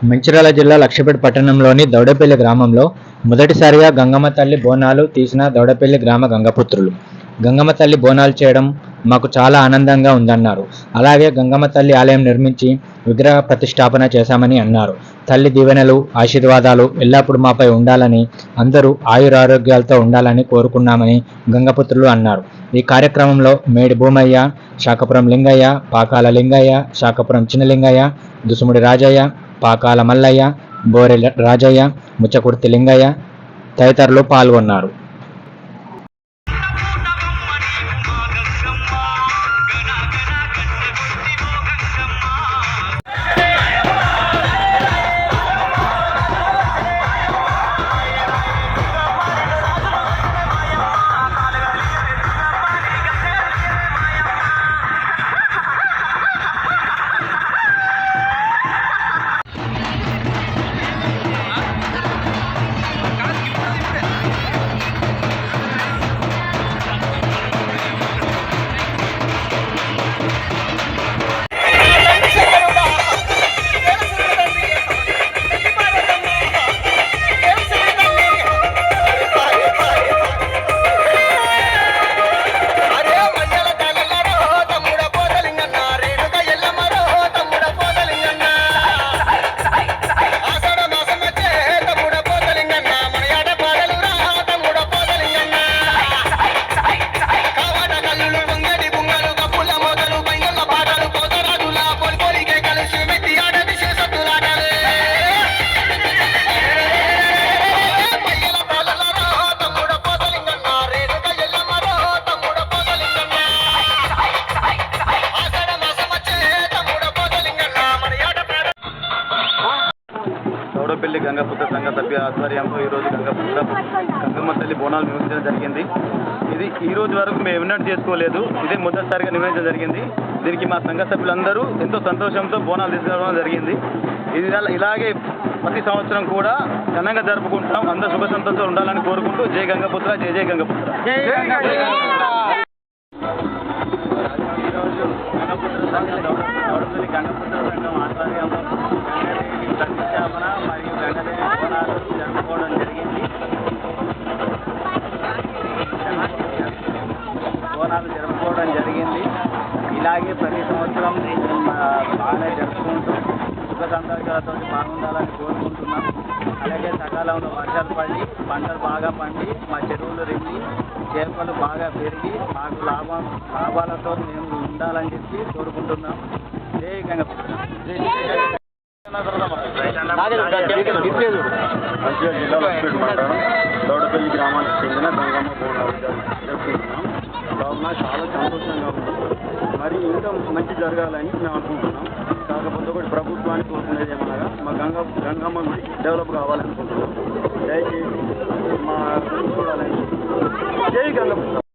మంచిర్యాల జిల్లా లక్షపేట పట్టణంలోని దౌడపల్లి గ్రామంలో మొదటిసారిగా గంగమ్మ తల్లి బోనాలు తీసిన దౌడపల్లి గ్రామ గంగపుత్రులు. గంగమ్మ తల్లి బోనాలు చేయడం మాకు చాలా ఆనందంగా ఉందన్నారు. అలాగే గంగమ్మ తల్లి ఆలయం నిర్మించి విగ్రహ ప్రతిష్టాపన చేశామని అన్నారు. తల్లి దీవెనలు, ఆశీర్వాదాలు ఎల్లప్పుడూ మాపై ఉండాలని, అందరూ ఆయురారోగ్యాలతో ఉండాలని కోరుకున్నామని గంగపుత్రులు అన్నారు. ఈ కార్యక్రమంలో మేడి భూమయ్య, శాఖపురం లింగయ్య, పాకాల లింగయ్య, శాఖపురం చిన్నలింగయ్య, దుసుముడి రాజయ్య, పాకాల మల్లయ్య, బోరె రాజయ్య, ముచ్చకుర్తి లింగయ్య తదితరులు పాల్గొన్నారు. దౌడపల్లి గంగపుత్ర సంఘ సభ్య ఆధ్వర్యంలో ఈరోజు గంగమ్మ తల్లి బోనాలు నిర్వహించడం జరిగింది. ఇది ఈ రోజు వరకు మేము ఎన్నడూ చేసుకోలేదు. ఇదే మొదటిసారిగా నిర్వహించడం జరిగింది. దీనికి మా సంఘ సభ్యులందరూ ఎంతో సంతోషంతో బోనాలు తీసుకురావడం జరిగింది. ఇది ఇలాగే ప్రతి సంవత్సరం కూడా ఘనంగా జరుపుకుంటాం. అందరూ శుభ సంతోషంతో ఉండాలని కోరుకుంటూ జై గంగపుత్ర, జై జై గంగపుత్ర. దౌడపల్లి గంగపుత్ర సంఘం ఆధ్వర్యంలో ప్రతిష్టాపన మరియు గంగదేవి బోనాలు జరుపుకోవడం జరిగింది. ఇలాగే ప్రతి సంవత్సరం బాగానే జరుపుకుంటూ సుఖ సంతోషాలతో బాగుండాలని కోరుకుంటున్నాం. అలాగే సకాలంలో వర్షాలు పడి పంటలు బాగా పండి మా చెరువులు రిండి చేపలు బాగా పెరిగి మాకు లాభాలతో మేము ఉండాలని చెప్పి కోరుకుంటున్నాం. జై గంగపుత్ర. మంచిర్యాల జిల్లా లక్షపేట మండలం దౌడపల్లి గ్రామానికి చెందిన గంగమ్మ బోనాలు జరుపుకుంటున్నాం. కావున చాలా సంతోషంగా ఉంది. మరి ఇంకా మంచి జరగాలని మేము అనుకుంటున్నాం. కాకపోతే ఒకటి ప్రభుత్వానికి కోరుకునేది ఏమనగా మా గంగమ్మ గుడి డెవలప్ కావాలనుకుంటున్నాం. దయచేసి మా చూడాలని. జై గంగమ్మ.